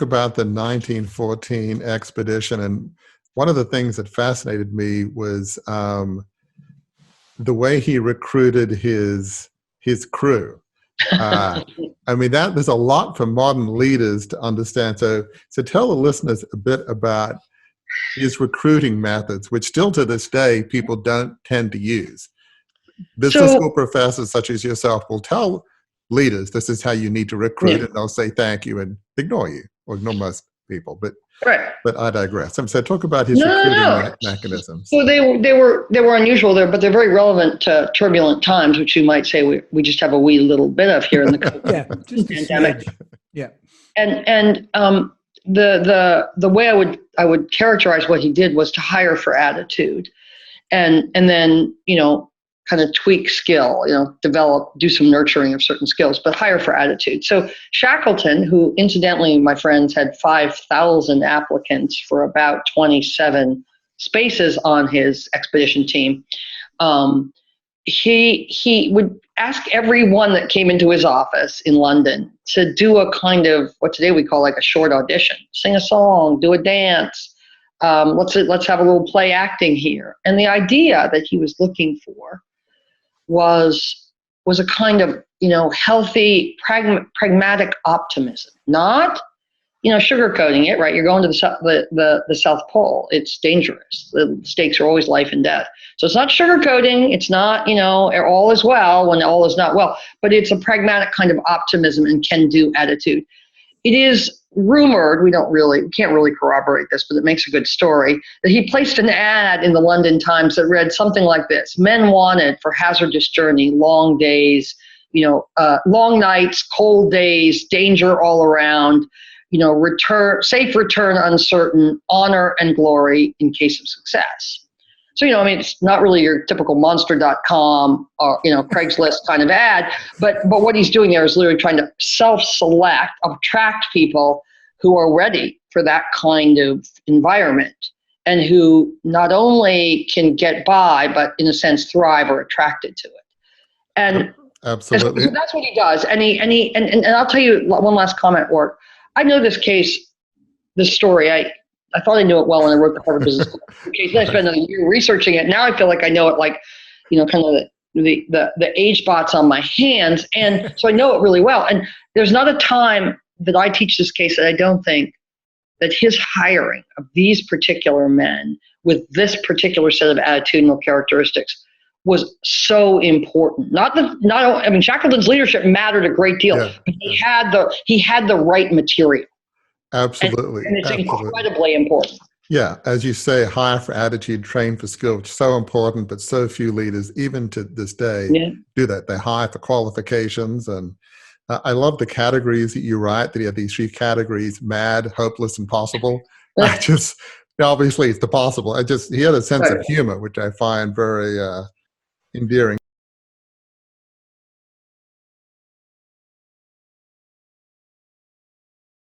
About the 1914 expedition, and one of the things that fascinated me was the way he recruited his crew. I mean, there's a lot for modern leaders to understand. So tell the listeners a bit about his recruiting methods, which still to this day people don't tend to use. Business school professors such as yourself will tell leaders this is how you need to recruit, and they'll say thank you and ignore you, or ignore most people. But I digress. So talk about his recruiting mechanisms. So they were unusual there, but they're very relevant to turbulent times, which you might say we just have a wee little bit of here in the COVID pandemic. Yeah. And the way I would characterize what he did was to hire for attitude, and then kind of tweak skill, do some nurturing of certain skills, but hire for attitude. So Shackleton, who incidentally, my friends, had 5,000 applicants for about 27 spaces on his expedition team, he would ask everyone that came into his office in London to do a kind of what today we call like a short audition, sing a song, do a dance. Let's have a little play acting here. And the idea that he was looking for was a kind of healthy pragmatic optimism, not sugarcoating it. Right, you're going to the South Pole. It's dangerous. The stakes are always life and death. So it's not sugarcoating. It's not all is well when all is not well. But it's a pragmatic kind of optimism and can-do attitude. It is rumored, we can't really corroborate this, but it makes a good story, that he placed an ad in the London Times that read something like this: men wanted for hazardous journey, long days, long nights, cold days, danger all around, safe return uncertain, honor and glory in case of success. So, it's not really your typical monster.com or, Craigslist kind of ad, but what he's doing there is literally trying to self-select, attract people who are ready for that kind of environment and who not only can get by, but in a sense thrive or attracted to it. And absolutely, so that's what he does. And I'll tell you one last comment, Warwick. I know this story. I thought I knew it well when I wrote the Harvard Business School case. Then I spent another year researching it. Now I feel like I know it like, kind of the age spots on my hands. And so I know it really well. And there's not a time that I teach this case that I don't think that his hiring of these particular men with this particular set of attitudinal characteristics was so important. Shackleton's leadership mattered a great deal, but he had the right material. Absolutely. And it's incredibly important. Yeah, as you say, hire for attitude, train for skill, which is so important, but so few leaders, even to this day, do that. They hire for qualifications. And I love the categories that you write, that you have these 3 categories: mad, hopeless, and possible. Obviously it's the possible. He had a sense of humor, which I find very endearing.